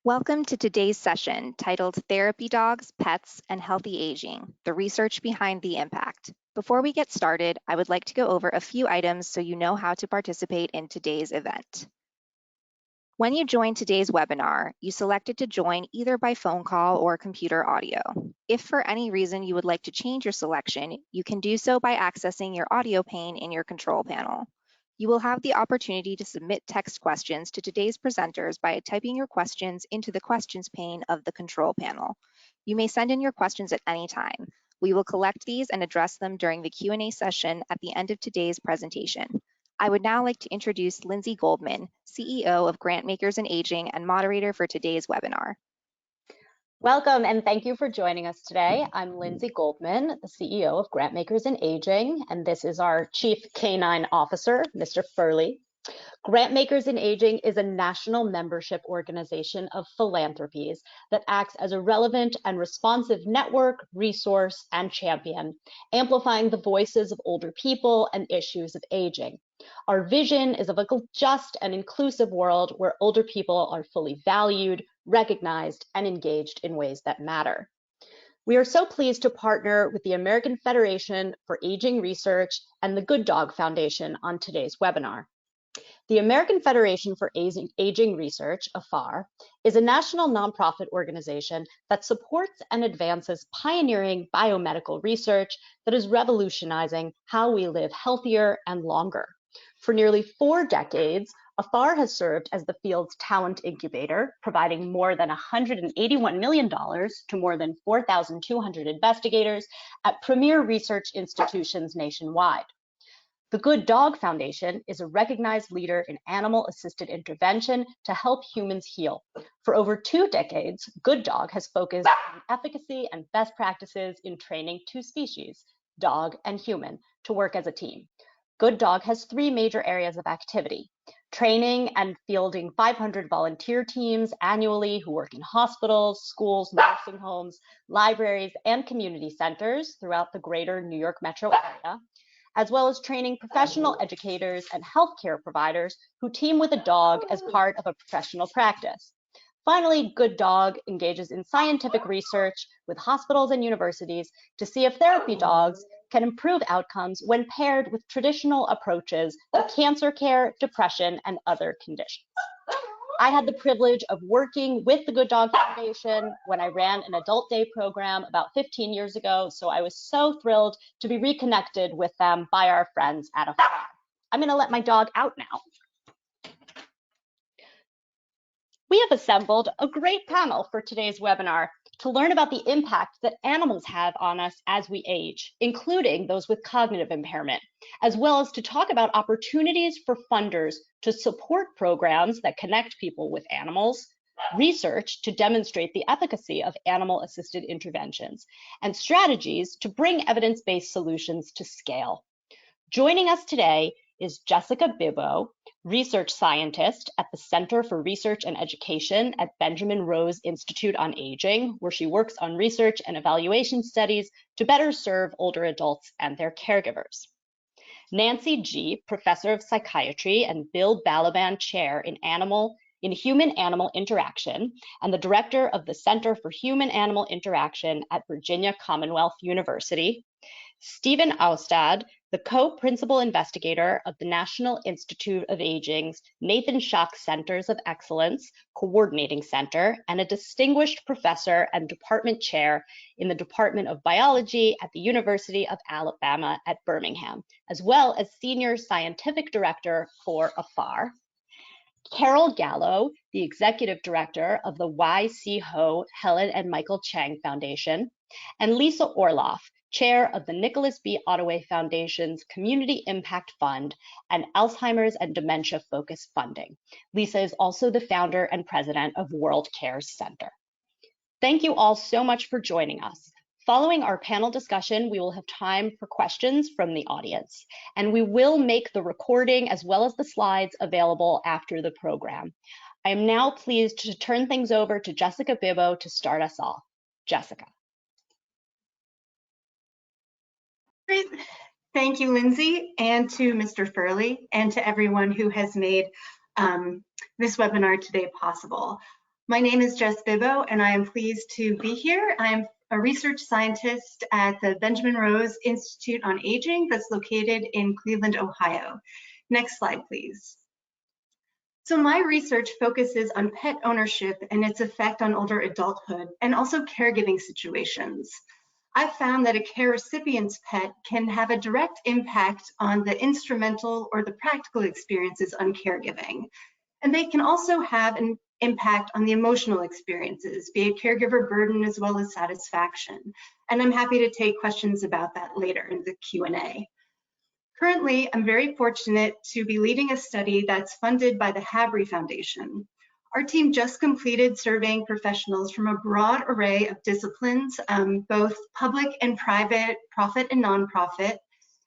Welcome to today's session titled Therapy Dogs, Pets, and Healthy Aging, the research behind the impact. Before we get started, I would like to go over a few items so you know how to participate in today's event. When you joined today's webinar, you selected to join either by phone call or computer audio. If for any reason you would like to change your selection, you can do so by accessing your audio pane in your control panel. You will have the opportunity to submit text questions to today's presenters by typing your questions into the questions pane of the control panel. You may send in your questions at any time. We will collect these and address them during the Q&A session at the end of today's presentation. I would now like to introduce Lindsay Goldman, CEO of Grantmakers In Aging and moderator for today's webinar. Welcome and thank you for joining us today. I'm Lindsay Goldman, the CEO of Grantmakers In Aging, and this is our Chief Canine Officer, Mr. Furley. Grantmakers In Aging is a national membership organization of philanthropies that acts as a relevant and responsive network, resource, and champion, amplifying the voices of older people and issues of aging. Our vision is of a just and inclusive world where older people are fully valued, recognized, and engaged in ways that matter. We are so pleased to partner with the American Federation for Aging Research and the Good Dog Foundation on today's webinar. The American Federation for Aging Research, AFAR, is a national nonprofit organization that supports and advances pioneering biomedical research that is revolutionizing how we live healthier and longer. For nearly 4 decades, AFAR has served as the field's talent incubator, providing more than $181 million to more than 4,200 investigators at premier research institutions nationwide. The Good Dog Foundation is a recognized leader in animal-assisted intervention to help humans heal. For over 2 decades, Good Dog has focused on efficacy and best practices in training 2 species, dog and human, to work as a team. Good Dog has 3 major areas of activity: training and fielding 500 volunteer teams annually who work in hospitals, schools, nursing homes, libraries, and community centers throughout the greater New York metro area, as well as training professional educators and healthcare providers who team with a dog as part of a professional practice. Finally, Good Dog engages in scientific research with hospitals and universities to see if therapy dogs can improve outcomes when paired with traditional approaches to cancer care, depression, and other conditions. I had the privilege of working with the Good Dog Foundation when I ran an adult day program about 15 years ago, so I was so thrilled to be reconnected with them by our friends at AFAR. I'm going to let my dog out now. We have assembled a great panel for today's webinar to learn about the impact that animals have on us as we age, including those with cognitive impairment, as well as to talk about opportunities for funders to support programs that connect people with animals, research to demonstrate the efficacy of animal-assisted interventions, and strategies to bring evidence-based solutions to scale. Joining us today is Jessica Bibbo, research scientist at the Center for Research and Education at Benjamin Rose Institute on Aging, where she works on research and evaluation studies to better serve older adults and their caregivers. Nancy G., professor of psychiatry and Bill Balaban chair in human-animal interaction and the director of the Center for Human-Animal Interaction at Virginia Commonwealth University. Stephen Austad, the co-principal investigator of the National Institute of Aging's Nathan Schock Centers of Excellence Coordinating Center and a distinguished professor and department chair in the Department of Biology at the University of Alabama at Birmingham, as well as senior scientific director for AFAR. Carol Gallo, the executive director of the Y.C. Ho Helen and Michael Chang Foundation, and Lisa Orlov, chair of the Nicholas B. Ottaway Foundation's Community Impact Fund and Alzheimer's and Dementia Focus Funding. Lisa is also the founder and president of World Cares Center. Thank you all so much for joining us. Following our panel discussion, we will have time for questions from the audience, and we will make the recording as well as the slides available after the program. I am now pleased to turn things over to Jessica Bibbo to start us off. Jessica. Great. Thank you, Lindsay, and to Mr. Furley, and to everyone who has made this webinar today possible. My name is Jess Bibbo, and I am pleased to be here. I'm a research scientist at the Benjamin Rose Institute on Aging that's located in Cleveland, Ohio. Next slide, please. So my research focuses on pet ownership and its effect on older adulthood and also caregiving situations. I've found that a care recipient's pet can have a direct impact on the instrumental or the practical experiences on caregiving. And they can also have an impact on the emotional experiences, be it caregiver burden as well as satisfaction. And I'm happy to take questions about that later in the Q&A. Currently, I'm very fortunate to be leading a study that's funded by the Habry Foundation. Our team just completed surveying professionals from a broad array of disciplines, both public and private, profit and nonprofit.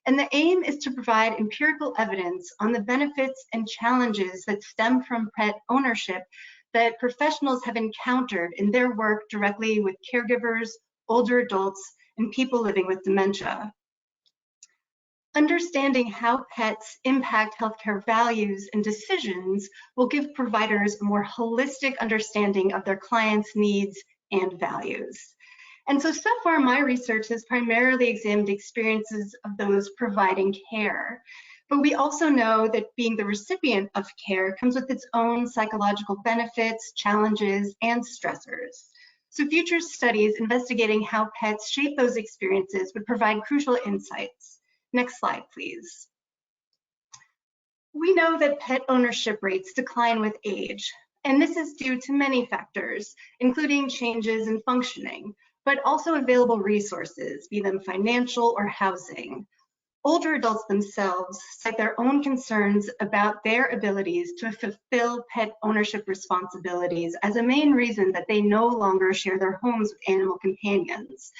And the aim is to provide empirical evidence on the benefits and challenges that stem from pet ownership that professionals have encountered in their work directly with caregivers, older adults, and people living with dementia. Understanding how pets impact healthcare values and decisions will give providers a more holistic understanding of their clients' needs and values. And so far, my research has primarily examined experiences of those providing care. But we also know that being the recipient of care comes with its own psychological benefits, challenges, and stressors. So future studies investigating how pets shape those experiences would provide crucial insights. Next slide, please. We know that pet ownership rates decline with age, and this is due to many factors, including changes in functioning, but also available resources, be them financial or housing. Older adults themselves cite their own concerns about their abilities to fulfill pet ownership responsibilities as a main reason that they no longer share their homes with animal companions.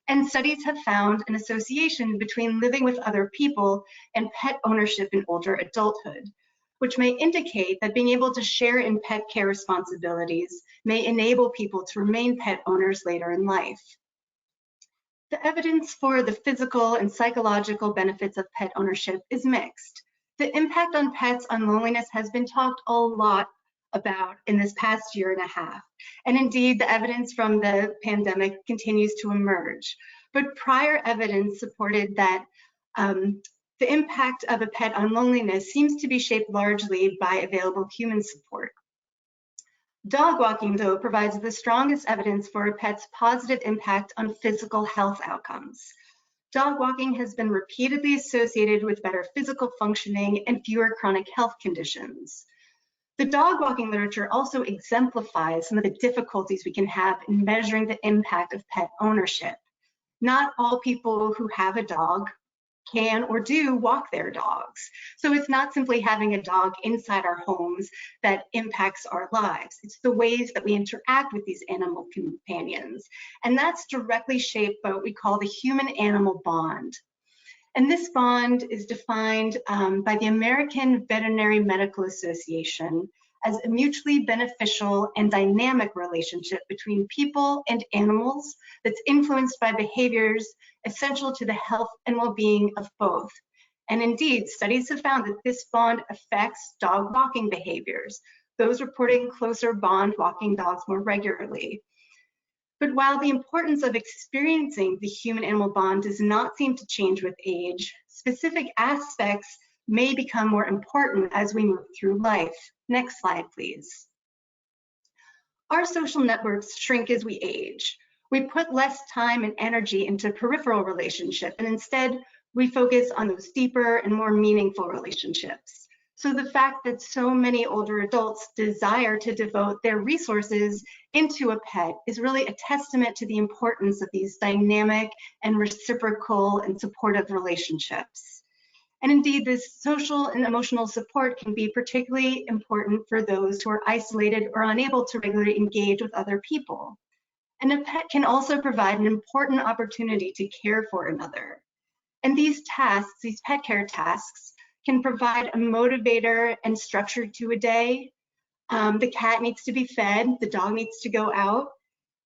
And studies have found an association between living with other people and pet ownership in older adulthood, which may indicate that being able to share in pet care responsibilities may enable people to remain pet owners later in life. The evidence for the physical and psychological benefits of pet ownership is mixed. The impact on pets on loneliness has been talked a lot about in this past year and a half. And indeed, the evidence from the pandemic continues to emerge. But prior evidence supported that the impact of a pet on loneliness seems to be shaped largely by available human support. Dog walking, though, provides the strongest evidence for a pet's positive impact on physical health outcomes. Dog walking has been repeatedly associated with better physical functioning and fewer chronic health conditions. The dog walking literature also exemplifies some of the difficulties we can have in measuring the impact of pet ownership. Not all people who have a dog can or do walk their dogs. So it's not simply having a dog inside our homes that impacts our lives. It's the ways that we interact with these animal companions. And that's directly shaped by what we call the human-animal bond. And this bond is defined by the American Veterinary Medical Association as a mutually beneficial and dynamic relationship between people and animals that's influenced by behaviors essential to the health and well-being of both. And indeed, studies have found that this bond affects dog walking behaviors, those reporting closer bond walking dogs more regularly. But while the importance of experiencing the human-animal bond does not seem to change with age, specific aspects may become more important as we move through life. Next slide, please. Our social networks shrink as we age. We put less time and energy into peripheral relationships, and instead we focus on those deeper and more meaningful relationships. So the fact that so many older adults desire to devote their resources into a pet is really a testament to the importance of these dynamic and reciprocal and supportive relationships. And indeed, this social and emotional support can be particularly important for those who are isolated or unable to regularly engage with other people. And a pet can also provide an important opportunity to care for another. And these tasks, these pet care tasks, can provide a motivator and structure to a day. The cat needs to be fed, the dog needs to go out,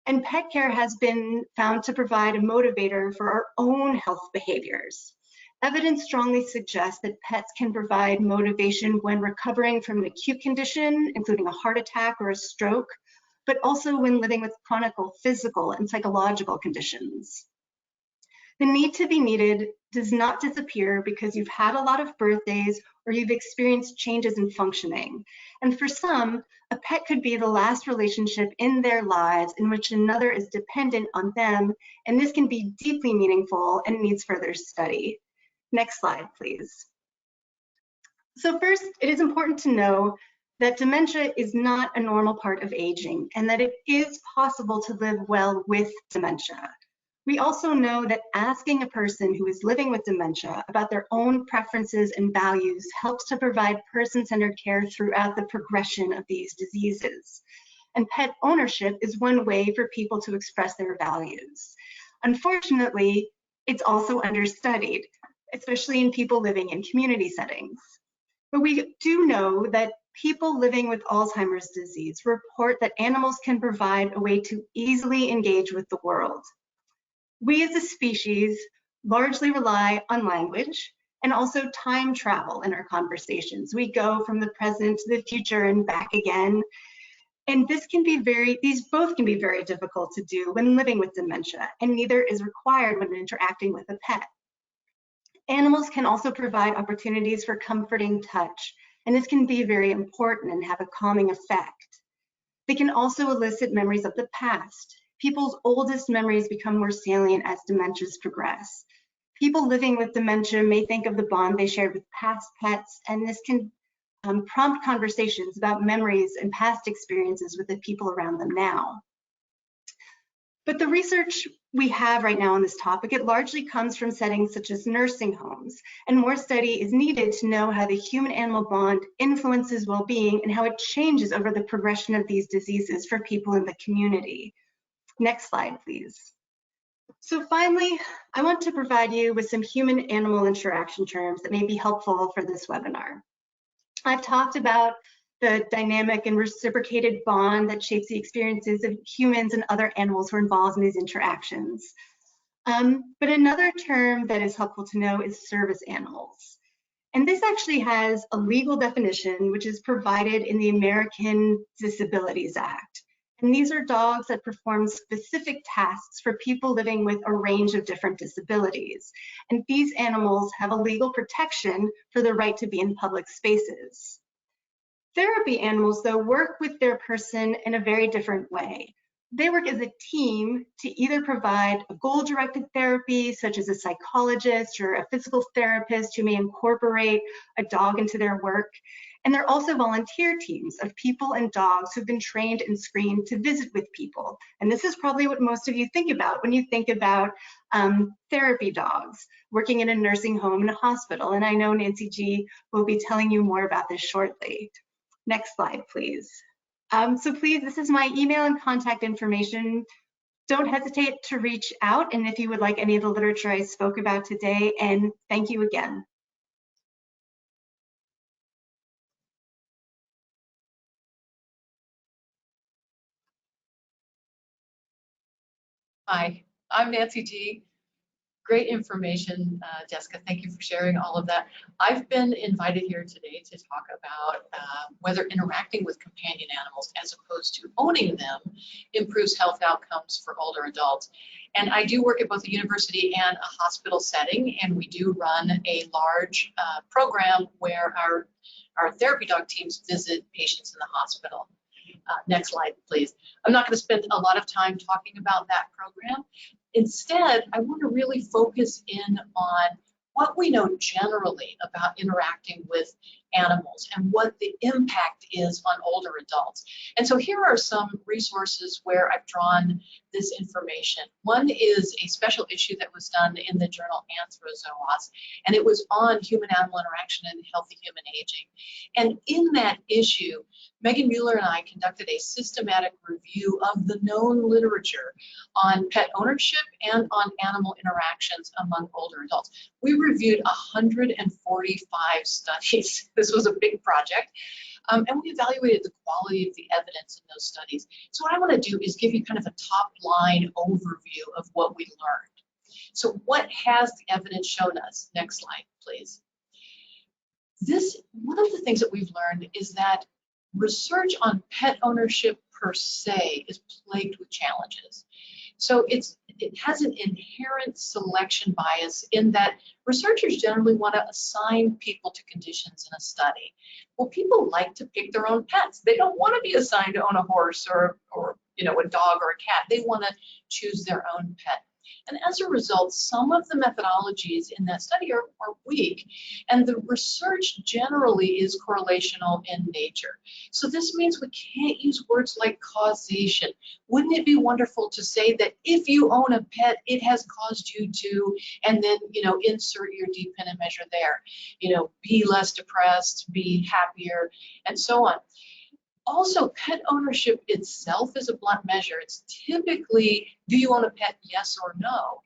and pet care has been found to provide a motivator for our own health behaviors. Evidence strongly suggests that pets can provide motivation when recovering from an acute condition, including a heart attack or a stroke, but also when living with chronic physical and psychological conditions. The need to be needed does not disappear because you've had a lot of birthdays or you've experienced changes in functioning. And for some, a pet could be the last relationship in their lives in which another is dependent on them, and this can be deeply meaningful and needs further study. Next slide, please. So first, it is important to know that dementia is not a normal part of aging and that it is possible to live well with dementia. We also know that asking a person who is living with dementia about their own preferences and values helps to provide person-centered care throughout the progression of these diseases. And pet ownership is one way for people to express their values. Unfortunately, it's also understudied, especially in people living in community settings. But we do know that people living with Alzheimer's disease report that animals can provide a way to easily engage with the world. We as a species largely rely on language and also time travel in our conversations. We go from the present to the future and back again. And these both can be very difficult to do when living with dementia, and neither is required when interacting with a pet. Animals can also provide opportunities for comforting touch, and this can be very important and have a calming effect. They can also elicit memories of the past. People's oldest memories become more salient as dementias progress. People living with dementia may think of the bond they shared with past pets, and this can prompt conversations about memories and past experiences with the people around them now. But the research we have right now on this topic, it largely comes from settings such as nursing homes, and more study is needed to know how the human-animal bond influences well-being and how it changes over the progression of these diseases for people in the community. Next slide, please. So finally, I want to provide you with some human-animal interaction terms that may be helpful for this webinar. I've talked about the dynamic and reciprocated bond that shapes the experiences of humans and other animals who are involved in these interactions. But another term that is helpful to know is service animals. And this actually has a legal definition, which is provided in the American Disabilities Act. And these are dogs that perform specific tasks for people living with a range of different disabilities. And these animals have a legal protection for the right to be in public spaces. Therapy animals, though, work with their person in a very different way. They work as a team to either provide a goal-directed therapy, such as a psychologist or a physical therapist who may incorporate a dog into their work. And they're also volunteer teams of people and dogs who've been trained and screened to visit with people. And this is probably what most of you think about when you think about therapy dogs working in a nursing home and a hospital. And I know Nancy G will be telling you more about this shortly. Next slide, please. So please, this is my email and contact information. Don't hesitate to reach out, and if you would like any of the literature I spoke about today, and thank you again. Hi, I'm Nancy G. Great information, Jessica. Thank you for sharing all of that. I've been invited here today to talk about whether interacting with companion animals as opposed to owning them improves health outcomes for older adults. And I do work at both a university and a hospital setting, and we do run a large program where our therapy dog teams visit patients in the hospital. Next slide, please. I'm not going to spend a lot of time talking about that program. Instead, I want to really focus in on what we know generally about interacting with animals and what the impact is on older adults. And so here are some resources where I've drawn this information. One is a special issue that was done in the journal Anthrozoos, and it was on human-animal interaction and healthy human aging. And in that issue, Megan Mueller and I conducted a systematic review of the known literature on pet ownership and on animal interactions among older adults. We reviewed 145 studies. This was a big project. And we evaluated the quality of the evidence in those studies. So what I want to do is give you kind of a top line overview of what we learned. So what has the evidence shown us? Next slide, please. One of the things that we've learned is that research on pet ownership per se is plagued with challenges. So it has an inherent selection bias in that researchers generally want to assign people to conditions in a study. Well, people like to pick their own pets. They don't want to be assigned to own a horse or a dog or a cat. They want to choose their own pet. And as a result, some of the methodologies in that study are weak, and the research generally is correlational in nature. So this means we can't use words like causation. Wouldn't it be wonderful to say that if you own a pet, it has caused you to, and then, insert your dependent measure there, be less depressed, be happier, and so on. Also, pet ownership itself is a blunt measure. It's typically, do you own a pet, yes or no?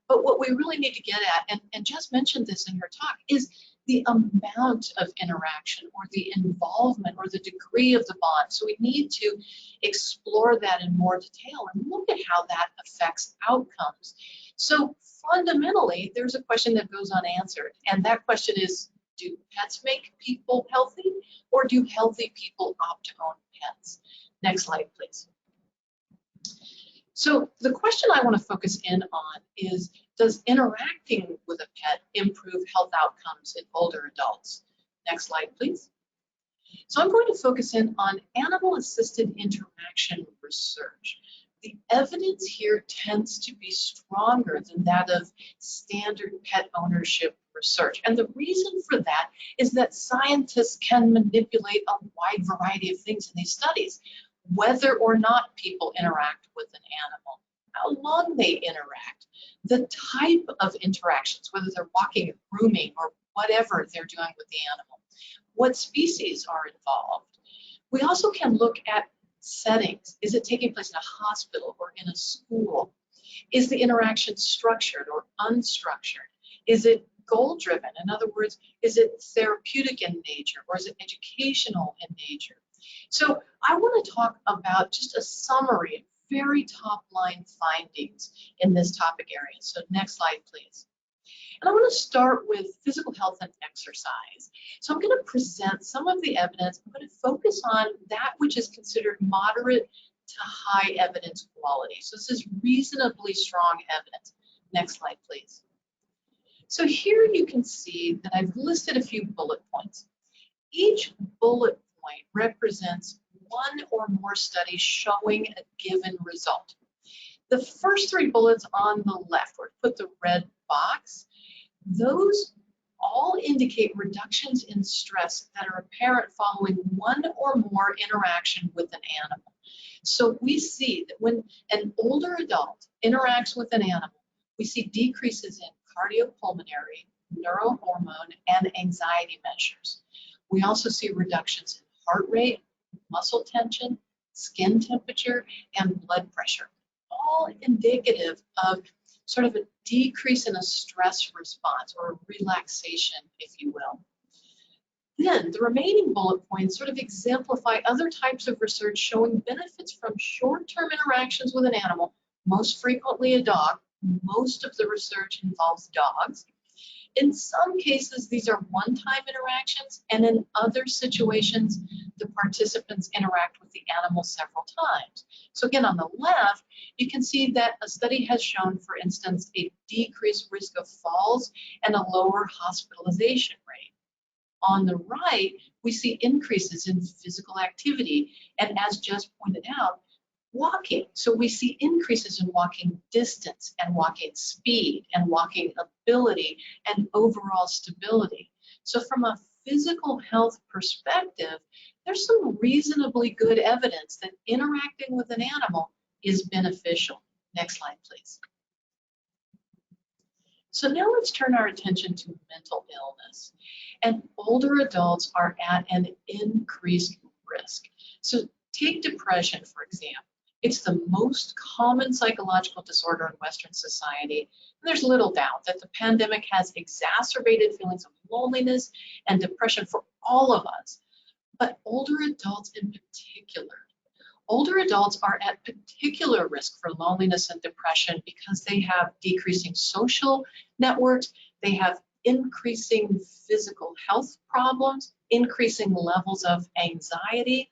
But what we really need to get at, and Jess mentioned this in her talk, is the amount of interaction or the involvement or the degree of the bond. So we need to explore that in more detail and look at how that affects outcomes. So fundamentally, there's a question that goes unanswered, and that question is, do pets make people healthy, or do healthy people opt to own pets? Next slide, please. So the question I want to focus in on is, does interacting with a pet improve health outcomes in older adults? Next slide, please. So I'm going to focus in on animal-assisted interaction research. The evidence here tends to be stronger than that of standard pet ownership research. And the reason for that is that scientists can manipulate a wide variety of things in these studies, whether or not people interact with an animal, how long they interact, the type of interactions, whether they're walking, grooming, or whatever they're doing with the animal, what species are involved. We also can look at settings. Is it taking place in a hospital or in a school? Is the interaction structured or unstructured? Is it goal-driven? In other words, is it therapeutic in nature, or is it educational in nature? So I want to talk about just a summary of very top-line findings in this topic area. So next slide, please. And I want to start with physical health and exercise. So I'm going to present some of the evidence. I'm going to focus on that which is considered moderate to high evidence quality. So this is reasonably strong evidence. Next slide, please. So here you can see that I've listed a few bullet points. Each bullet point represents one or more studies showing a given result. The first three bullets on the left, or put the red box, those all indicate reductions in stress that are apparent following one or more interaction with an animal. So we see that when an older adult interacts with an animal, we see decreases in cardiopulmonary, neurohormone, and anxiety measures. We also see reductions in heart rate, muscle tension, skin temperature, and blood pressure, all indicative of sort of a decrease in a stress response or relaxation, if you will. Then the remaining bullet points sort of exemplify other types of research showing benefits from short-term interactions with an animal, most frequently a dog. Most of the research involves dogs. In some cases, these are one-time interactions, and in other situations, the participants interact with the animal several times. So again, on the left, you can see that a study has shown, for instance, a decreased risk of falls and a lower hospitalization rate. On the right, we see increases in physical activity, and as Jess pointed out, walking. So we see increases in walking distance and walking speed and walking ability and overall stability. So from a physical health perspective, there's some reasonably good evidence that interacting with an animal is beneficial. Next slide, please. So now let's turn our attention to mental illness. And older adults are at an increased risk. So take depression, for example. It's the most common psychological disorder in Western society. And there's little doubt that the pandemic has exacerbated feelings of loneliness and depression for all of us. But older adults in particular, older adults are at particular risk for loneliness and depression because they have decreasing social networks, they have increasing physical health problems, increasing levels of anxiety,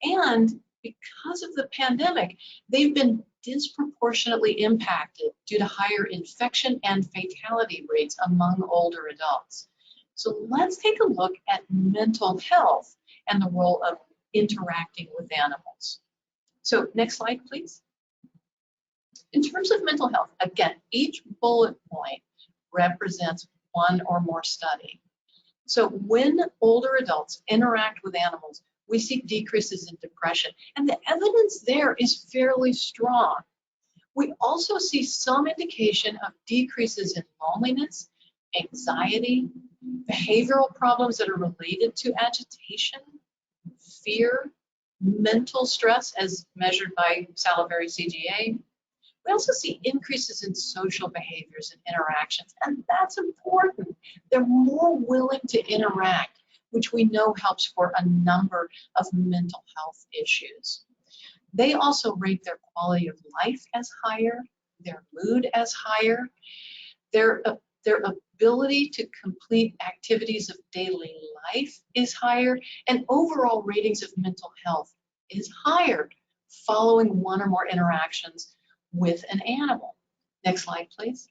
and because of the pandemic, they've been disproportionately impacted due to higher infection and fatality rates among older adults. So let's take a look at mental health and the role of interacting with animals. So next slide, please. In terms of mental health, again, each bullet point represents one or more study. So when older adults interact with animals, we see decreases in depression, and the evidence there is fairly strong. We also see some indication of decreases in loneliness, anxiety, behavioral problems that are related to agitation, fear, mental stress as measured by salivary CGA. We also see increases in social behaviors and interactions, and that's important. They're more willing to interact, which we know helps for a number of mental health issues. They also rate their quality of life as higher, their mood as higher, their ability to complete activities of daily life is higher, and overall ratings of mental health is higher following one or more interactions with an animal. Next slide, please.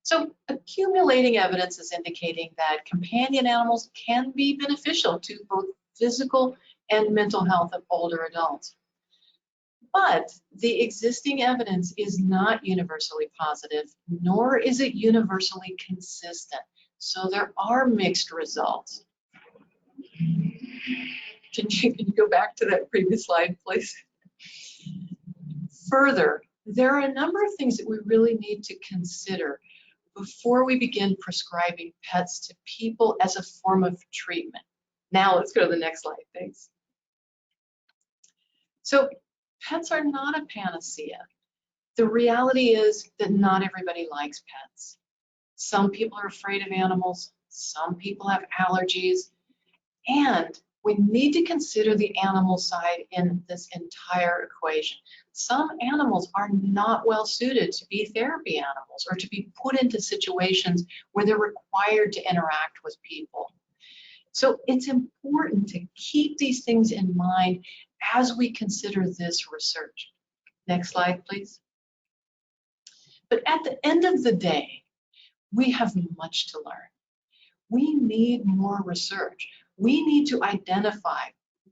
So accumulating evidence is indicating that companion animals can be beneficial to both physical and mental health of older adults. But the existing evidence is not universally positive, nor is it universally consistent. So there are mixed results. Can you go back to that previous slide, please? Further, there are a number of things that we really need to consider before we begin prescribing pets to people as a form of treatment. Now let's go to the next slide, thanks. So pets are not a panacea. The reality is that not everybody likes pets. Some people are afraid of animals, some people have allergies, and we need to consider the animal side in this entire equation. Some animals are not well suited to be therapy animals or to be put into situations where they're required to interact with people. So it's important to keep these things in mind as we consider this research. Next slide, please. But at the end of the day, we have much to learn. We need more research. We need to identify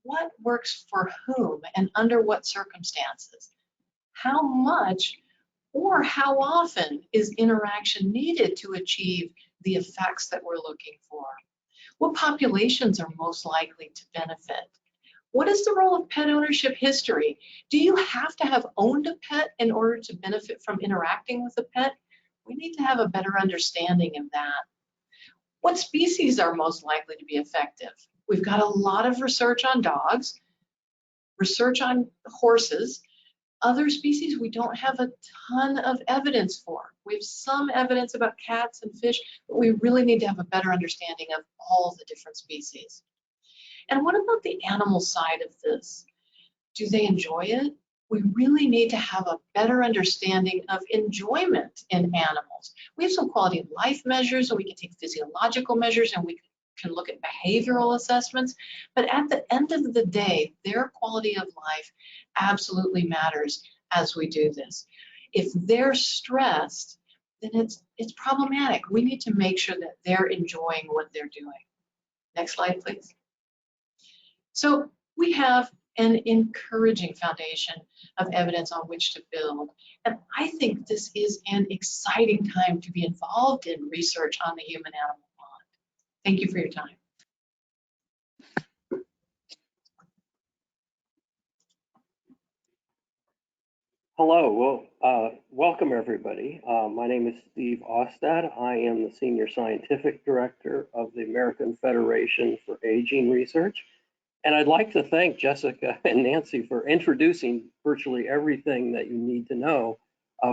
what works for whom and under what circumstances. How much or how often is interaction needed to achieve the effects that we're looking for? What populations are most likely to benefit? What is the role of pet ownership history? Do you have to have owned a pet in order to benefit from interacting with a pet? We need to have a better understanding of that. What species are most likely to be effective? We've got a lot of research on dogs, research on horses. Other species we don't have a ton of evidence for. We have some evidence about cats and fish, but we really need to have a better understanding of all the different species. And what about the animal side of this? Do they enjoy it? We really need to have a better understanding of enjoyment in animals. We have some quality of life measures, and we can take physiological measures, and we can look at behavioral assessments. But at the end of the day, their quality of life absolutely matters as we do this. If they're stressed, then it's problematic. We need to make sure that they're enjoying what they're doing. Next slide, please. So we have an encouraging foundation of evidence on which to build. And I think this is an exciting time to be involved in research on the human-animal bond. Thank you for your time. Hello, welcome everybody. My name is Steve Ostad. I am the Senior Scientific Director of the American Federation for Aging Research. And I'd like to thank Jessica and Nancy for introducing virtually everything that you need to know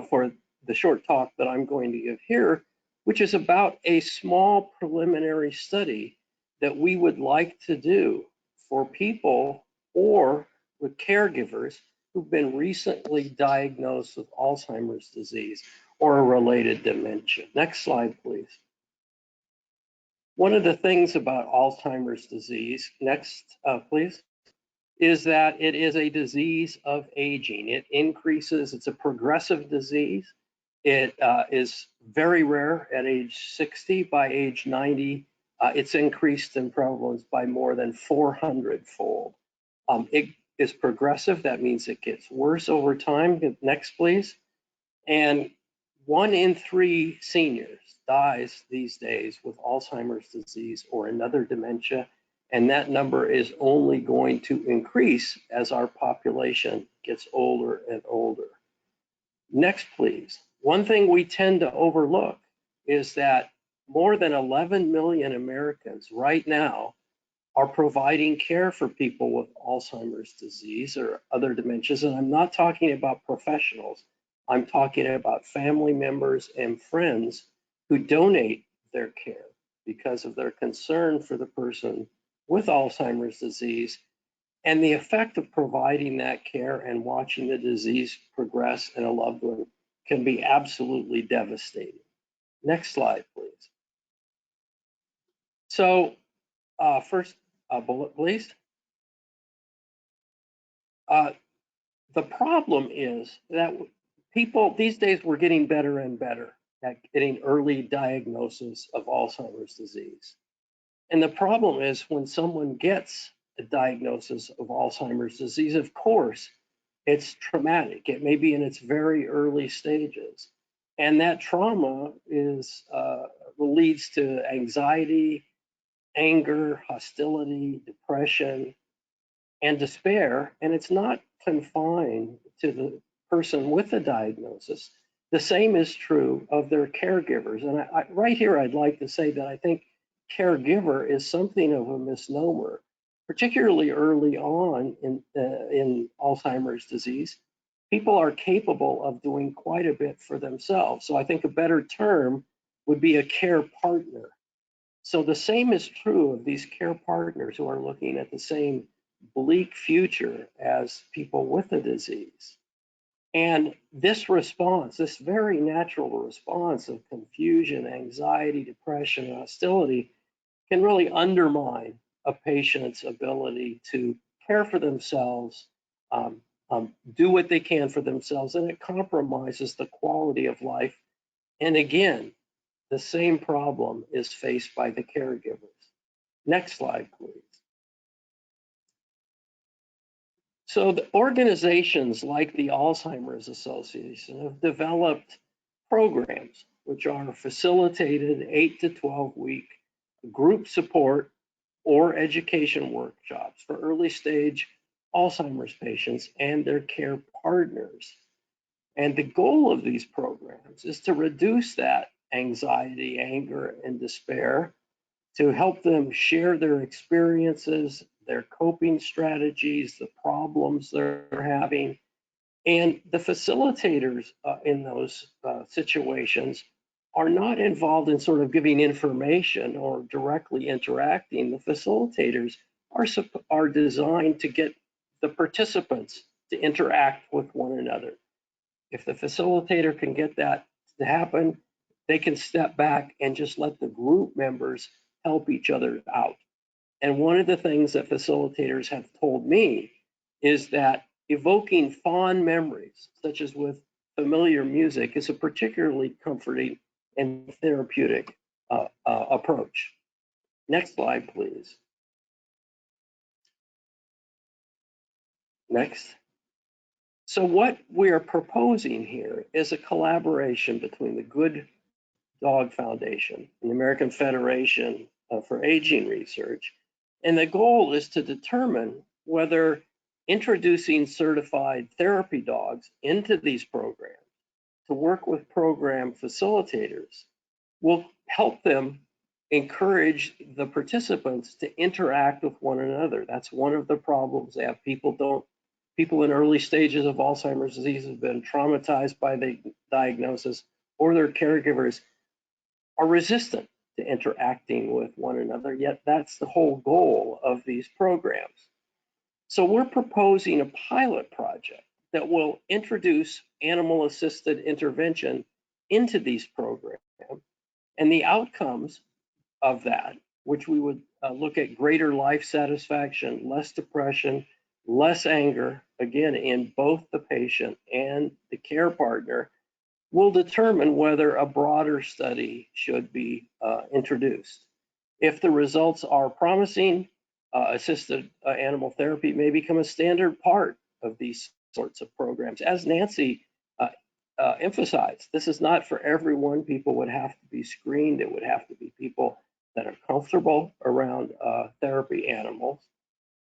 for the short talk that I'm going to give here, which is about a small preliminary study that we would like to do for people or with caregivers who've been recently diagnosed with Alzheimer's disease or a related dementia. Next slide, please. One of the things about Alzheimer's disease, next, please, is that it is a disease of aging. It increases, it's a progressive disease. It is very rare at age 60. By age 90, it's increased in prevalence by more than 400-fold. It is progressive. That means it gets worse over time. Next, please. And 1 in 3 seniors dies these days with Alzheimer's disease or another dementia, and that number is only going to increase as our population gets older and older. Next, please. One thing we tend to overlook is that more than 11 million Americans right now are providing care for people with Alzheimer's disease or other dementias, and I'm not talking about professionals. I'm talking about family members and friends who donate their care because of their concern for the person with Alzheimer's disease, and the effect of providing that care and watching the disease progress in a loved one can be absolutely devastating. Next slide, please. So first bullet, please. The problem is that people these days, we're getting better and better at getting early diagnosis of Alzheimer's disease. And the problem is when someone gets a diagnosis of Alzheimer's disease, of course, it's traumatic. It may be in its very early stages. And that trauma leads to anxiety, anger, hostility, depression, and despair. And it's not confined to the person with the diagnosis. The same is true of their caregivers. And right here, I'd like to say that I think caregiver is something of a misnomer, particularly early on in Alzheimer's disease. People are capable of doing quite a bit for themselves. So I think a better term would be a care partner. So the same is true of these care partners who are looking at the same bleak future as people with the disease. And this response, this very natural response of confusion, anxiety, depression, and hostility can really undermine a patient's ability to care for themselves, do what they can for themselves, and it compromises the quality of life. And again, the same problem is faced by the caregivers. Next slide, please. So the organizations like the Alzheimer's Association have developed programs which are facilitated 8 to 12 week group support or education workshops for early stage Alzheimer's patients and their care partners. And the goal of these programs is to reduce that anxiety, anger, and despair, to help them share their experiences, their coping strategies, the problems they're having. And the facilitators in those situations are not involved in sort of giving information or directly interacting. The facilitators are designed to get the participants to interact with one another. If the facilitator can get that to happen, they can step back and just let the group members help each other out. And one of the things that facilitators have told me is that evoking fond memories, such as with familiar music, is a particularly comforting and therapeutic approach. Next slide, please. Next. So what we are proposing here is a collaboration between the Good Dog Foundation and the American Federation for Aging Research. And the goal is to determine whether introducing certified therapy dogs into these programs to work with program facilitators will help them encourage the participants to interact with one another. That's one of the problems they have. People in early stages of Alzheimer's disease have been traumatized by the diagnosis, or their caregivers are resistant to interacting with one another, yet that's the whole goal of these programs. So we're proposing a pilot project that will introduce animal-assisted intervention into these programs, and the outcomes of that, which we would look at greater life satisfaction, less depression, less anger, again, in both the patient and the care partner, will determine whether a broader study should be introduced. If the results are promising, assisted animal therapy may become a standard part of these sorts of programs. As Nancy emphasized, this is not for everyone. People would have to be screened. It would have to be people that are comfortable around therapy animals.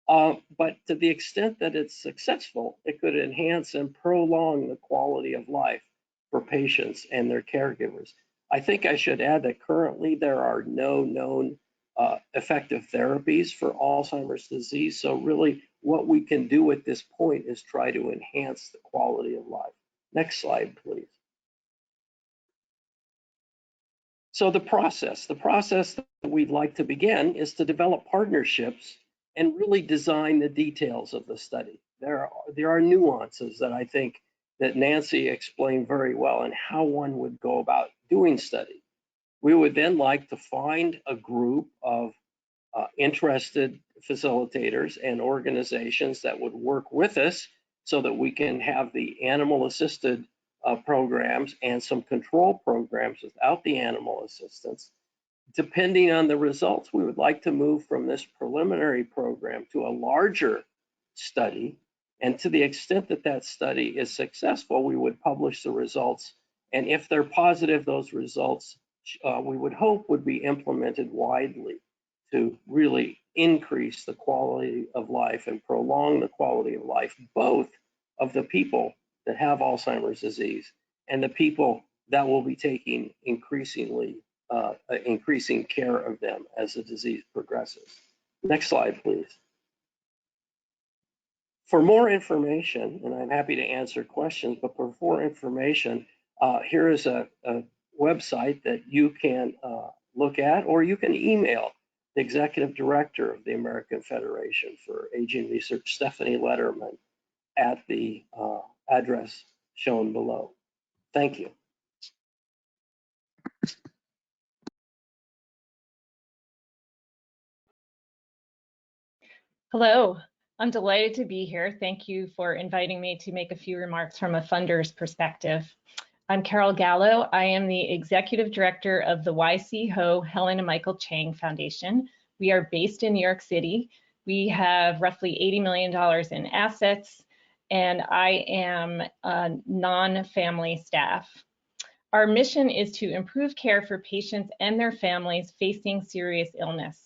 But to the extent that it's successful, it could enhance and prolong the quality of life for patients and their caregivers. I think I should add that currently there are no known effective therapies for Alzheimer's disease. So really what we can do at this point is try to enhance the quality of life. Next slide, please. So the process that we'd like to begin is to develop partnerships and really design the details of the study. There are nuances that I think that Nancy explained very well in how one would go about doing study. We would then like to find a group of interested facilitators and organizations that would work with us so that we can have the animal-assisted programs and some control programs without the animal assistance. Depending on the results, we would like to move from this preliminary program to a larger study. And to the extent that that study is successful, we would publish the results. And if they're positive, those results, we would hope, would be implemented widely to really increase the quality of life and prolong the quality of life, both of the people that have Alzheimer's disease and the people that will be taking increasing care of them as the disease progresses. Next slide, please. For more information, and I'm happy to answer questions, but for more information, here is a website that you can look at, or you can email the Executive Director of the American Federation for Aging Research, Stephanie Letterman, at the address shown below. Thank you. Hello, I'm delighted to be here. Thank you for inviting me to make a few remarks from a funder's perspective. I'm Carol Gallo. I am the Executive Director of the YC Ho Helen and Michael Chang Foundation. We are based in New York City. We have roughly $80 million in assets, and I am a non-family staff. Our mission is to improve care for patients and their families facing serious illness.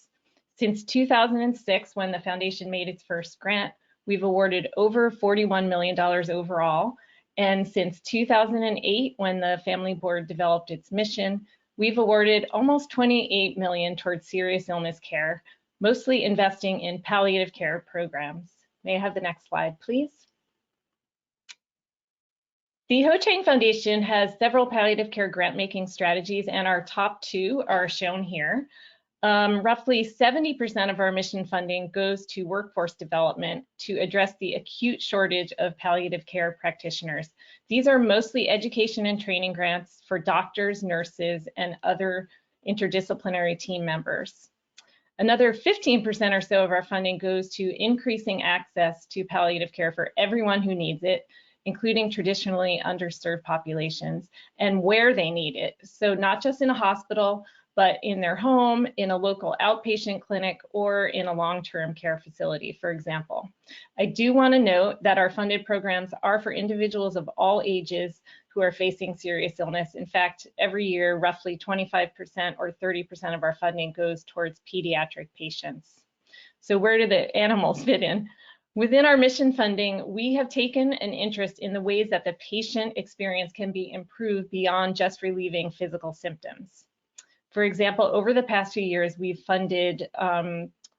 Since 2006, when the foundation made its first grant, we've awarded over $41 million overall. And since 2008, when the Family Board developed its mission, we've awarded almost $28 million towards serious illness care, mostly investing in palliative care programs. May I have the next slide, please? The Ho Chang Foundation has several palliative care grant-making strategies, and our top two are shown here. Roughly 70% of our mission funding goes to workforce development to address the acute shortage of palliative care practitioners. These are mostly education and training grants for doctors, nurses, and other interdisciplinary team members. Another 15% or so of our funding goes to increasing access to palliative care for everyone who needs it, including traditionally underserved populations, and where they need it. So not just in a hospital, but in their home, in a local outpatient clinic, or in a long-term care facility, for example. I do want to note that our funded programs are for individuals of all ages who are facing serious illness. In fact, every year, roughly 25% or 30% of our funding goes towards pediatric patients. So where do the animals fit in? Within our mission funding, we have taken an interest in the ways that the patient experience can be improved beyond just relieving physical symptoms. For example, over the past few years, we've funded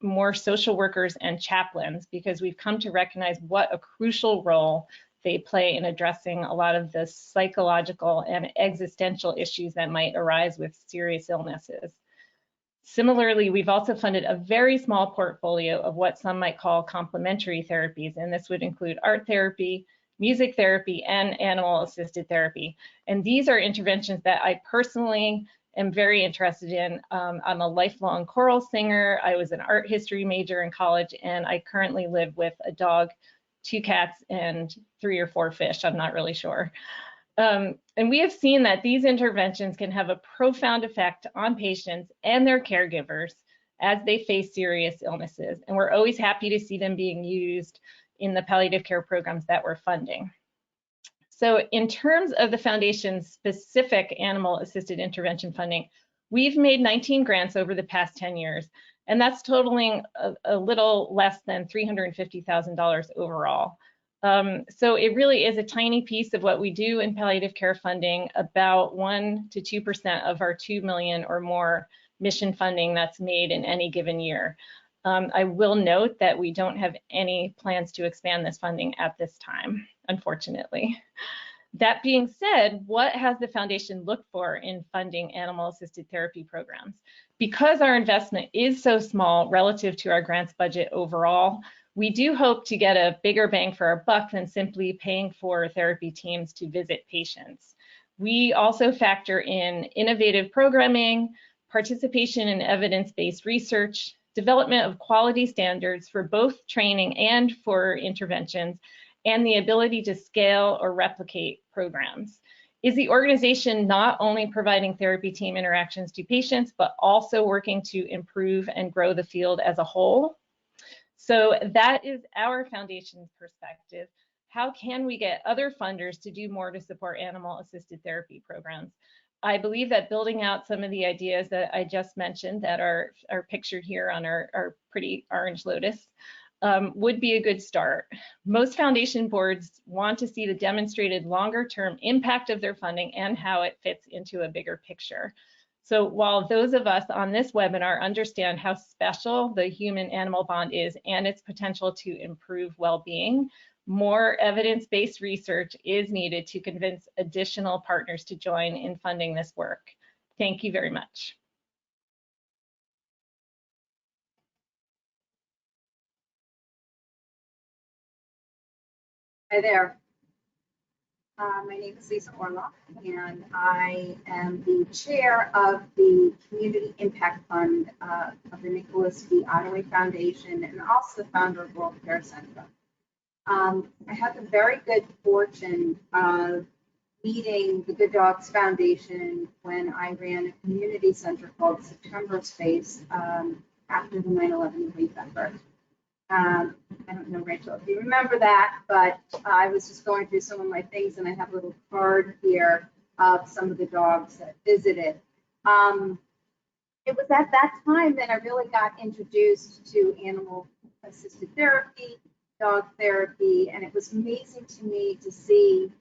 more social workers and chaplains because we've come to recognize what a crucial role they play in addressing a lot of the psychological and existential issues that might arise with serious illnesses. Similarly, we've also funded a very small portfolio of what some might call complementary therapies, and this would include art therapy, music therapy, and animal-assisted therapy. And these are interventions that I personally am very interested in. I'm a lifelong choral singer. I was an art history major in college, and I currently live with a dog, 2 cats, and 3 or 4 fish. I'm not really sure. And we have seen that these interventions can have a profound effect on patients and their caregivers as they face serious illnesses. And we're always happy to see them being used in the palliative care programs that we're funding. So in terms of the Foundation's specific animal-assisted intervention funding, we've made 19 grants over the past 10 years, and that's totaling a little less than $350,000 overall. So it really is a tiny piece of what we do in palliative care funding, about 1 to 2% of our 2 million or more mission funding that's made in any given year. I will note that we don't have any plans to expand this funding at this time, unfortunately. That being said, what has the Foundation looked for in funding animal-assisted therapy programs? Because our investment is so small relative to our grants budget overall, we do hope to get a bigger bang for our buck than simply paying for therapy teams to visit patients. We also factor in innovative programming, participation in evidence-based research, development of quality standards for both training and for interventions, and the ability to scale or replicate programs. Is the organization not only providing therapy team interactions to patients, but also working to improve and grow the field as a whole? So that is our Foundation's perspective. How can we get other funders to do more to support animal-assisted therapy programs? I believe that building out some of the ideas that I just mentioned that are pictured here on our pretty orange lotus would be a good start. Most foundation boards want to see the demonstrated longer-term impact of their funding and how it fits into a bigger picture. So while those of us on this webinar understand how special the human-animal bond is and its potential to improve well-being, more evidence-based research is needed to convince additional partners to join in funding this work. Thank you very much. Hi there. My name is Lisa Orlov, and I am the chair of the Community Impact Fund of the Nicholas V. Ottaway Foundation, and also the founder of World Care Center. I had the very good fortune of leading the Good Dogs Foundation when I ran a community center called September Space after the 9/11 relief effort. I don't know, Rachel, if you remember that, but I was just going through some of my things, and I have a little card here of some of the dogs that visited. It was at that time that I really got introduced to animal-assisted therapy, dog therapy, and it was amazing to me to see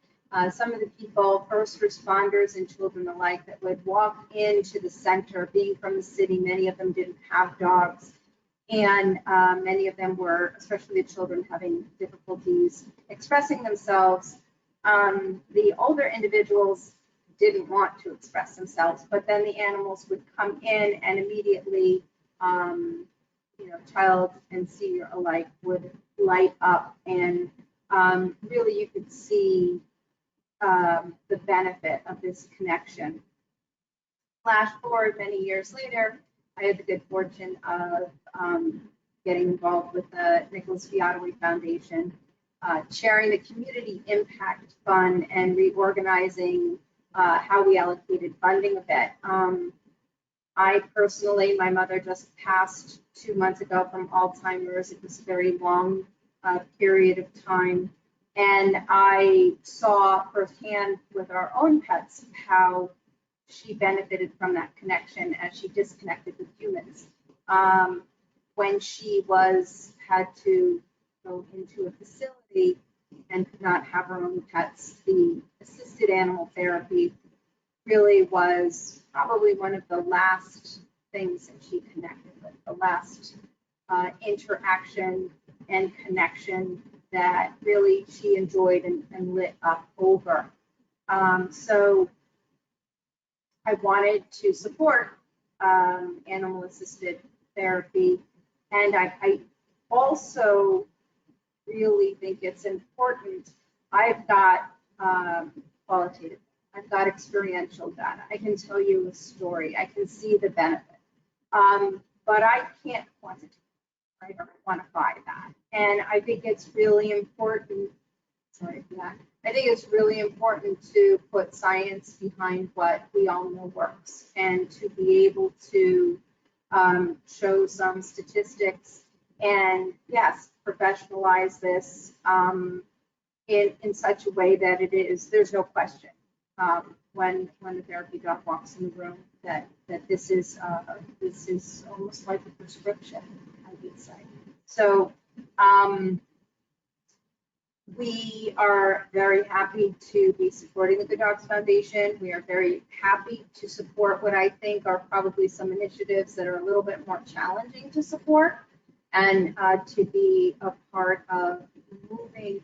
some of the people, first responders and children alike, that would walk into the center, being from the city. Many of them didn't have dogs. And many of them were, especially the children, having difficulties expressing themselves. The older individuals didn't want to express themselves, but then the animals would come in and immediately, child and senior alike would light up, and really you could see the benefit of this connection. Flash forward many years later, I had the good fortune of getting involved with the Nicholas V. Ottaway Foundation, chairing the Community Impact Fund and reorganizing how we allocated funding a bit. I personally, my mother just passed 2 months ago from Alzheimer's. It was a very long period of time. And I saw firsthand with our own pets how she benefited from that connection as she disconnected with humans. When she had to go into a facility and could not have her own pets, the assisted animal therapy really was probably one of the last things that she connected with, the last interaction and connection that really she enjoyed and lit up over. So I wanted to support animal-assisted therapy, and I also really think it's important. I've got qualitative I've got experiential data. I can tell you a story. I can see the benefit. But I can't quantitate, right, or quantify that. And I think it's really important, sorry for that. I think it's really important to put science behind what we all know works and to be able to show some statistics and, yes, professionalize this in such a way that it is, there's no question when the therapy dog walks in the room that this is almost like a prescription, I would say. So we are very happy to be supporting the Good Dogs Foundation. We are very happy to support what I think are probably some initiatives that are a little bit more challenging to support, and to be a part of moving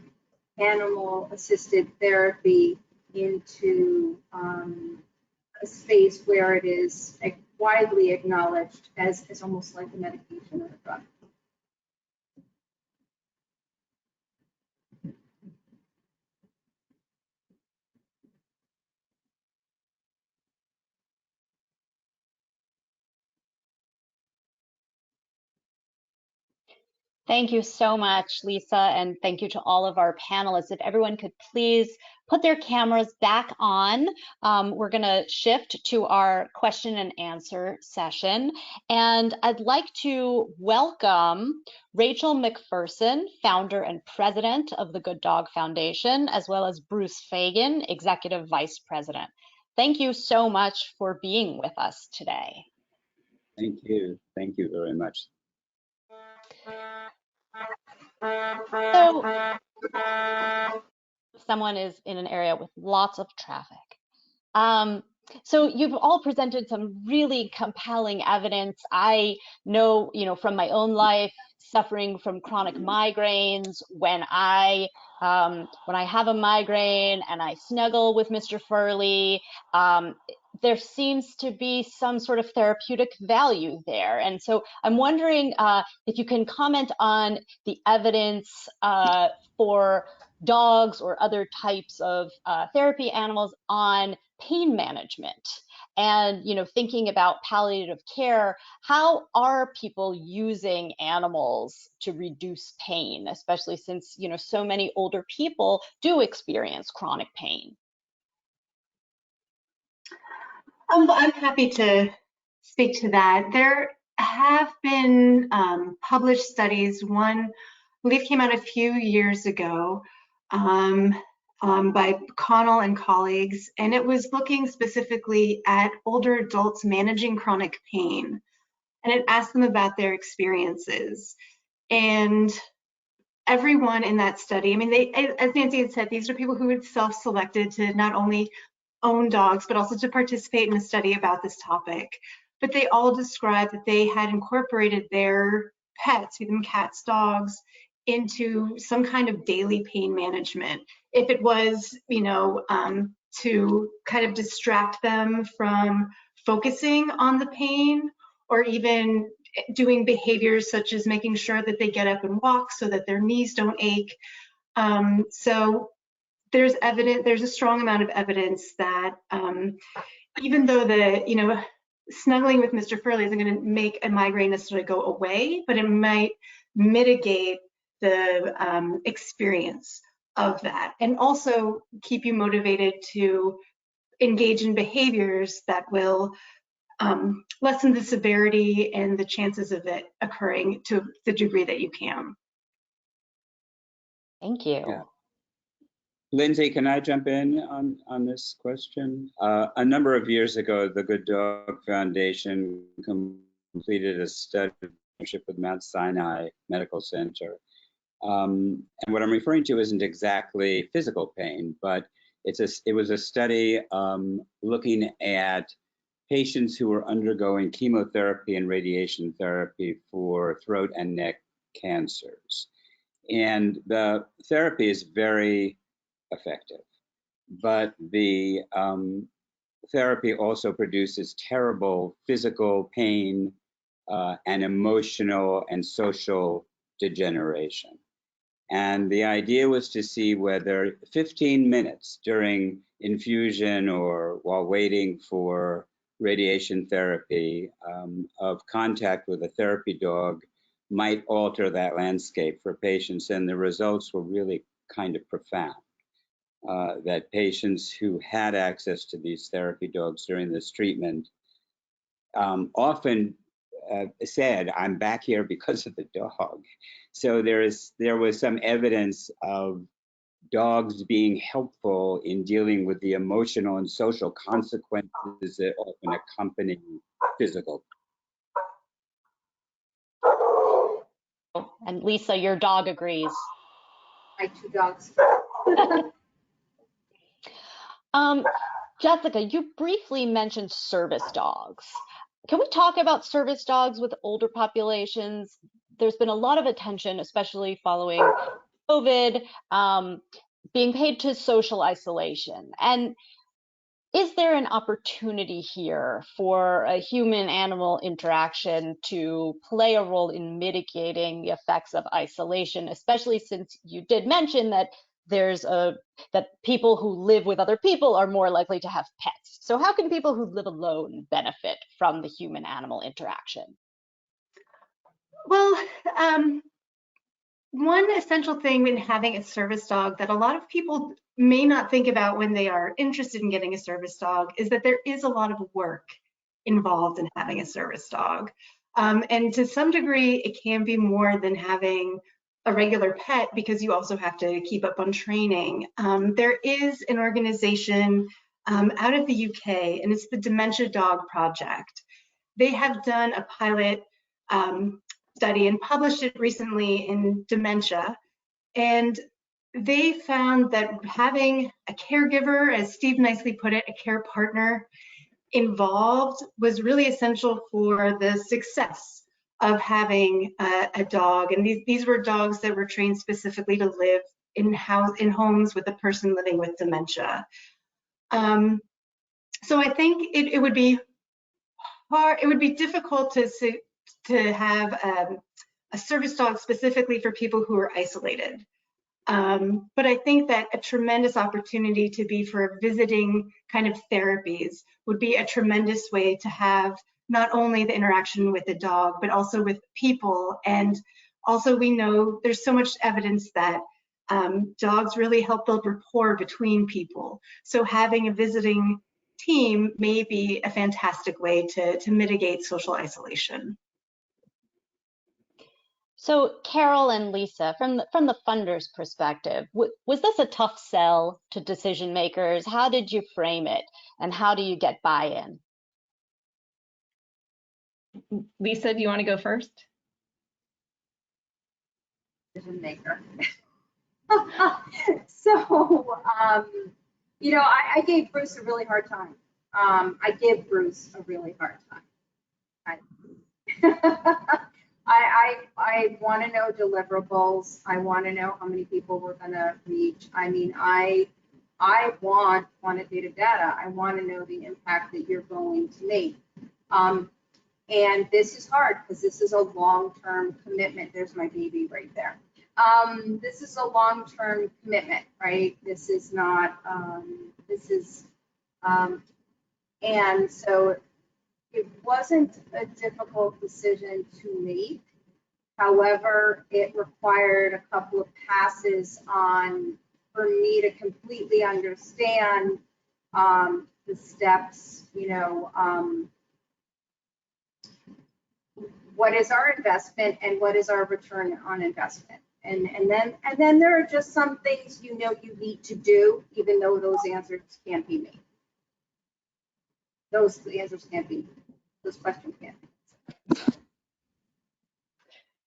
animal-assisted therapy into a space where it is widely acknowledged as almost like a medication or a drug. Thank you so much, Lisa, and thank you to all of our panelists. If everyone could please put their cameras back on, we're going to shift to our question and answer session. And I'd like to welcome Rachel McPherson, founder and president of the Good Dog Foundation, as well as Bruce Fagan, executive vice president. Thank you so much for being with us today. Thank you. Thank you very much. So, someone is in an area with lots of traffic. So you've all presented some really compelling evidence. I know, from my own life, suffering from chronic migraines, when I have a migraine and I snuggle with Mr. Furley, there seems to be some sort of therapeutic value there. And so I'm wondering if you can comment on the evidence for dogs or other types of therapy animals on pain management. And, thinking about palliative care, how are people using animals to reduce pain, especially since, so many older people do experience chronic pain? I'm happy to speak to that. There have been published studies. One, I believe, came out a few years ago by Connell and colleagues, and it was looking specifically at older adults managing chronic pain. And it asked them about their experiences. And everyone in that study, as Nancy had said, these are people who had self-selected to not only own dogs, but also to participate in a study about this topic. But they all described that they had incorporated their pets, be them cats, dogs, into some kind of daily pain management. If it was, to kind of distract them from focusing on the pain, or even doing behaviors such as making sure that they get up and walk so that their knees don't ache. So there's a strong amount of evidence that even though snuggling with Mr. Furley isn't going to make a migraine necessarily go away, but it might mitigate the experience of that, and also keep you motivated to engage in behaviors that will lessen the severity and the chances of it occurring to the degree that you can. Thank you. Yeah. Lindsay, can I jump in on this question? A number of years ago, the Good Dog Foundation completed a study in partnership with Mount Sinai Medical Center. And what I'm referring to isn't exactly physical pain, but it was a study looking at patients who were undergoing chemotherapy and radiation therapy for throat and neck cancers. And the therapy is very effective, but the therapy also produces terrible physical pain and emotional and social degeneration. And the idea was to see whether 15 minutes during infusion or while waiting for radiation therapy of contact with a therapy dog might alter that landscape for patients. And the results were really kind of profound. That patients who had access to these therapy dogs during this treatment often said, "I'm back here because of the dog." So there was some evidence of dogs being helpful in dealing with the emotional and social consequences that often accompany physical. And Lisa, your dog agrees. My 2 dogs. Jessica, you briefly mentioned service dogs. Can we talk about service dogs with older populations? There's been a lot of attention, especially following COVID, being paid to social isolation. And is there an opportunity here for a human-animal interaction to play a role in mitigating the effects of isolation, especially since you did mention that that people who live with other people are more likely to have pets? So how can people who live alone benefit from the human-animal interaction? Well, one essential thing in having a service dog that a lot of people may not think about when they are interested in getting a service dog is that there is a lot of work involved in having a service dog. And to some degree, it can be more than having a regular pet because you also have to keep up on training. There is an organization out of the UK, and it's the Dementia Dog Project. They have done a pilot study and published it recently in Dementia. And they found that having a caregiver, as Steve nicely put it, a care partner involved was really essential for the success of having a dog. And these were dogs that were trained specifically to live in homes with a person living with dementia. So I think it would be hard, it would be difficult to have a service dog specifically for people who are isolated. But I think that a tremendous opportunity to be for visiting kind of therapies would be a tremendous way to have not only the interaction with the dog, but also with people. And also we know there's so much evidence that dogs really help build rapport between people. So having a visiting team may be a fantastic way to mitigate social isolation. So Carol and Lisa, from the funder's perspective, was this a tough sell to decision makers? How did you frame it, and how do you get buy-in? Lisa, do you want to go first? Decision maker. So, you know, I gave Bruce a really hard time. I give Bruce a really hard time. I want to know deliverables. I want to know how many people we're going to reach. I mean, I want quantitative data. I want to know the impact that you're going to make. And this is hard because this is a long-term commitment. There's my baby right there. This is a long-term commitment, right? This is not, and so it wasn't a difficult decision to make. However, it required a couple of passes for me to completely understand the steps, you know, what is our investment and what is our return on investment. And then there are just some things you know you need to do, even though those answers can't be made. Those answers can't be, those questions can't be.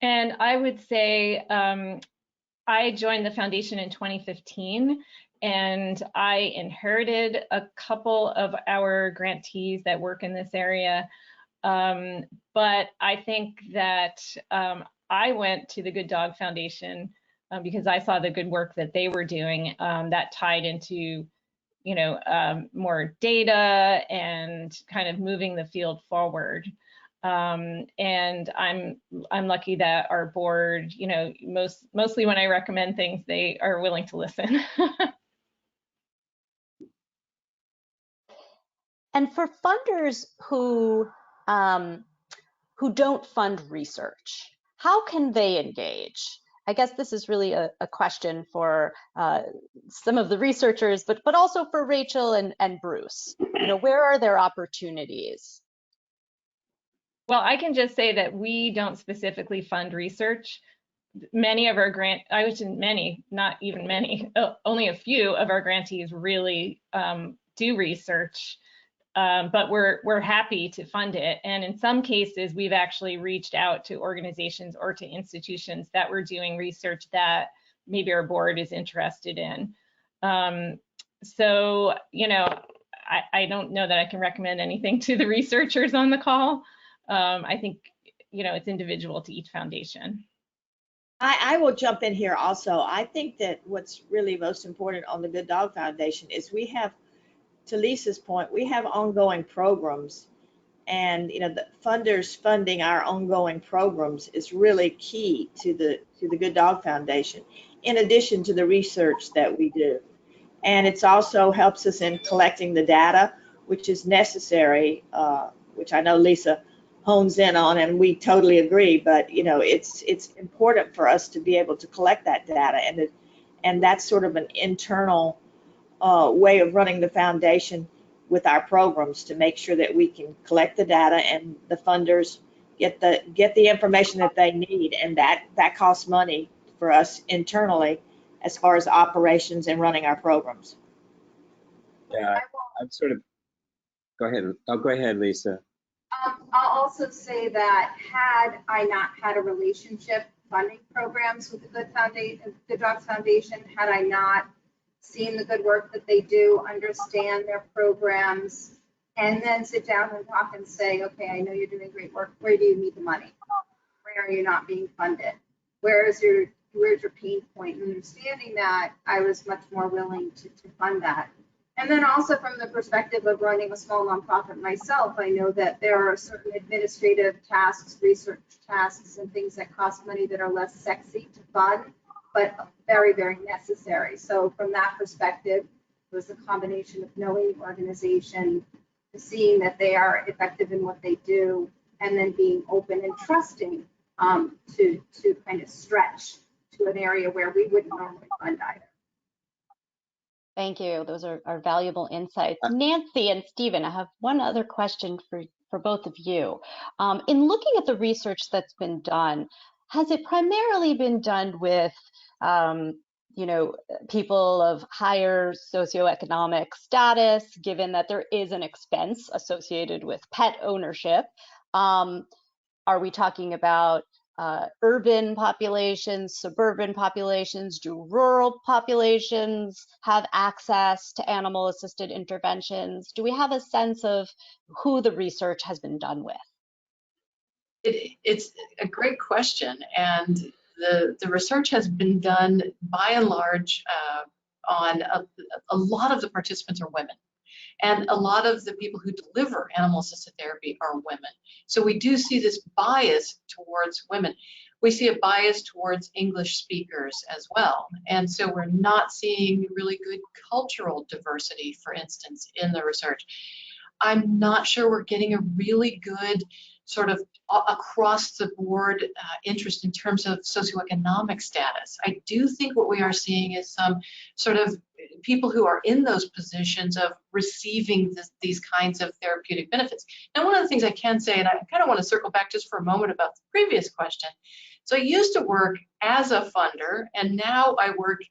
And I would say I joined the foundation in 2015, and I inherited a couple of our grantees that work in this area. But I think that I went to the Good Dog Foundation because I saw the good work that they were doing that tied into, you know, more data and kind of moving the field forward. And I'm lucky that our board, you know, mostly when I recommend things, they are willing to listen. And for funders who don't fund research, how can they engage? I guess this is really a question for some of the researchers, but also for Rachel and Bruce. You know, where are their opportunities? Well, I can just say that we don't specifically fund research. Many of our not even many, only a few of our grantees really do research. But we're happy to fund it. And in some cases, we've actually reached out to organizations or to institutions that were doing research that maybe our board is interested in. So, you know, I don't know that I can recommend anything to the researchers on the call. I think, you know, it's individual to each foundation. I will jump in here also. I think that what's really most important on the Good Dog Foundation is we have, to Lisa's point, we have ongoing programs, and you know, the funders funding our ongoing programs is really key to the Good Dog Foundation, in addition to the research that we do. And it's also helps us in collecting the data, which is necessary, which I know Lisa hones in on, and we totally agree. But you know, it's important for us to be able to collect that data, and that's sort of an internal way of running the foundation with our programs, to make sure that we can collect the data and the funders get the information that they need, and that costs money for us internally as far as operations and running our programs. Yeah, I'm sort of, go ahead. Oh, go ahead, Lisa. I'll also say that had I not had a relationship funding programs with the Good Dogs Foundation, had I not seen the good work that they do, understand their programs, and then sit down and talk and say, okay, I know you're doing great work. Where do you need the money? Where are you not being funded? Where's your pain point? And understanding that, I was much more willing to fund that. And then also from the perspective of running a small nonprofit myself, I know that there are certain administrative tasks, research tasks, and things that cost money that are less sexy to fund, but very, very necessary. So from that perspective, it was a combination of knowing the organization, seeing that they are effective in what they do, and then being open and trusting to kind of stretch to an area where we wouldn't normally fund either. Thank you. Those are valuable insights. Nancy and Stephen, I have one other question for both of you. In looking at the research that's been done, has it primarily been done with you know, people of higher socioeconomic status, given that there is an expense associated with pet ownership? Are we talking about urban populations, suburban populations? Do rural populations have access to animal-assisted interventions? Do we have a sense of who the research has been done with? It's a great question, and the research has been done by and large on a lot of the participants are women. And a lot of the people who deliver animal-assisted therapy are women. So we do see this bias towards women. We see a bias towards English speakers as well. And so we're not seeing really good cultural diversity, for instance, in the research. I'm not sure we're getting a really good sort of across the board interest in terms of socioeconomic status. I do think what we are seeing is some sort of people who are in those positions of receiving these kinds of therapeutic benefits. Now, one of the things I can say, and I kind of want to circle back just for a moment about the previous question. So I used to work as a funder, and now I work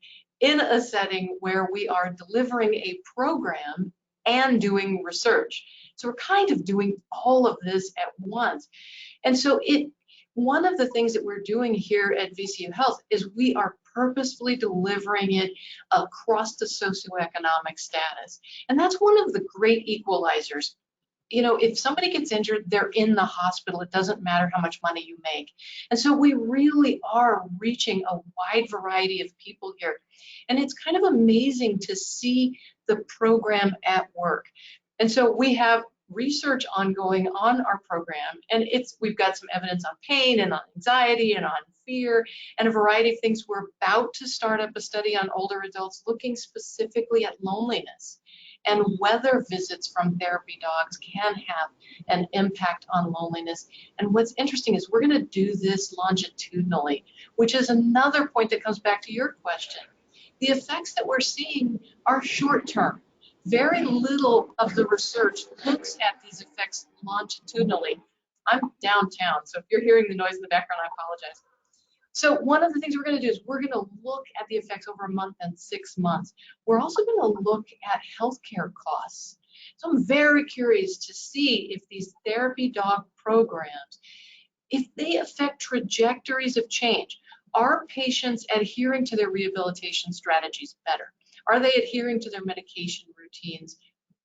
in a setting where we are delivering a program and doing research. So we're kind of doing all of this at once. And so one of the things that we're doing here at VCU Health is we are purposefully delivering it across the socioeconomic status. And that's one of the great equalizers. You know, if somebody gets injured, they're in the hospital. It doesn't matter how much money you make. And so we really are reaching a wide variety of people here. And it's kind of amazing to see the program at work. And so we have research ongoing on our program, and we've got some evidence on pain and on anxiety and on fear and a variety of things. We're about to start up a study on older adults looking specifically at loneliness and whether visits from therapy dogs can have an impact on loneliness. And what's interesting is we're going to do this longitudinally, which is another point that comes back to your question. The effects that we're seeing are short-term. Very little of the research looks at these effects longitudinally. I'm downtown, so if you're hearing the noise in the background, I apologize. So one of the things we're going to do is we're going to look at the effects over a month and 6 months. We're also going to look at healthcare costs. So I'm very curious to see if these therapy dog programs, if they affect trajectories of change. Are patients adhering to their rehabilitation strategies better? Are they adhering to their medication routines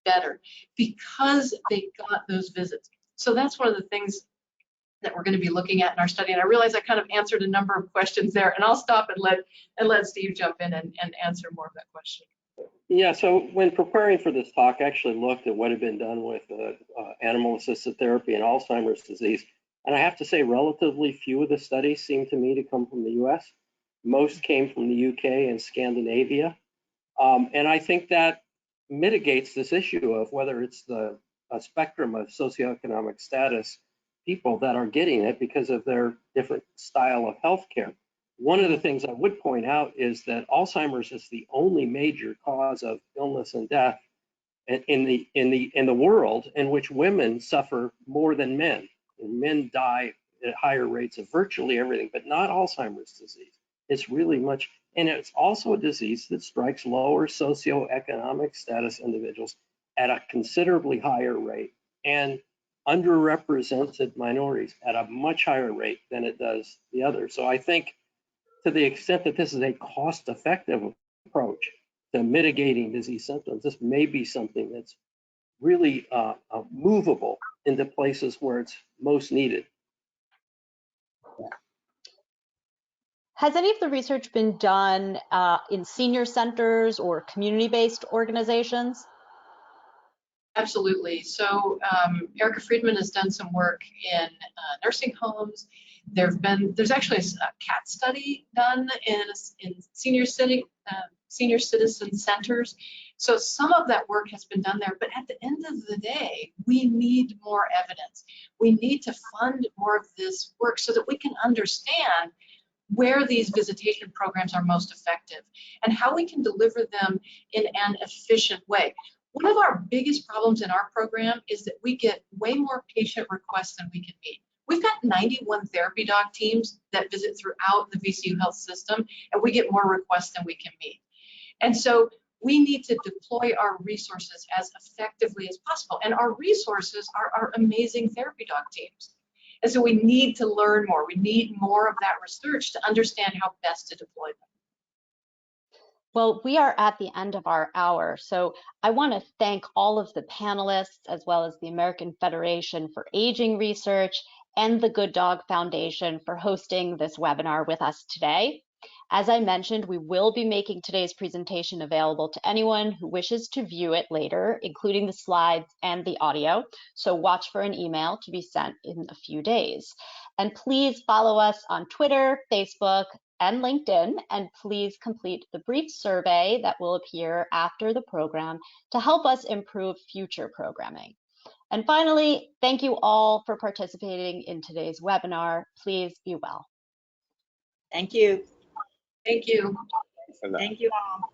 better because they got those visits? So that's one of the things that we're going to be looking at in our study. And I realize I kind of answered a number of questions there, and I'll stop and let Steve jump in and answer more of that question. Yeah, so when preparing for this talk, I actually looked at what had been done with animal-assisted therapy and Alzheimer's disease. And I have to say, relatively few of the studies seem to me to come from the US. Most came from the UK and Scandinavia. And I think that mitigates this issue of whether it's the spectrum of socioeconomic status people that are getting it because of their different style of healthcare. One of the things I would point out is that Alzheimer's is the only major cause of illness and death in the world in which women suffer more than men. And men die at higher rates of virtually everything, but not Alzheimer's disease. It's really much, and it's also a disease that strikes lower socioeconomic status individuals at a considerably higher rate, and underrepresented minorities at a much higher rate than it does the others. So I think to the extent that this is a cost-effective approach to mitigating disease symptoms, this may be something that's really movable into places where it's most needed. Has any of the research been done in senior centers or community-based organizations? Absolutely. So Erica Friedman has done some work in nursing homes. There's actually a CAT study done in senior citizen centers. So some of that work has been done there, but at the end of the day, we need more evidence. We need to fund more of this work so that we can understand where these visitation programs are most effective and how we can deliver them in an efficient way. One of our biggest problems in our program is that we get way more patient requests than we can meet. We've got 91 therapy dog teams that visit throughout the VCU health system, and we get more requests than we can meet. And so we need to deploy our resources as effectively as possible. And our resources are our amazing therapy dog teams. And so we need to learn more. We need more of that research to understand how best to deploy them. Well, we are at the end of our hour, so I want to thank all of the panelists, as well as the American Federation for Aging Research and the Good Dog Foundation for hosting this webinar with us today. As I mentioned, we will be making today's presentation available to anyone who wishes to view it later, including the slides and the audio. So watch for an email to be sent in a few days. And please follow us on Twitter, Facebook, and LinkedIn, and please complete the brief survey that will appear after the program to help us improve future programming. And finally, thank you all for participating in today's webinar. Please be well. Thank you. Thank you. Thank you all.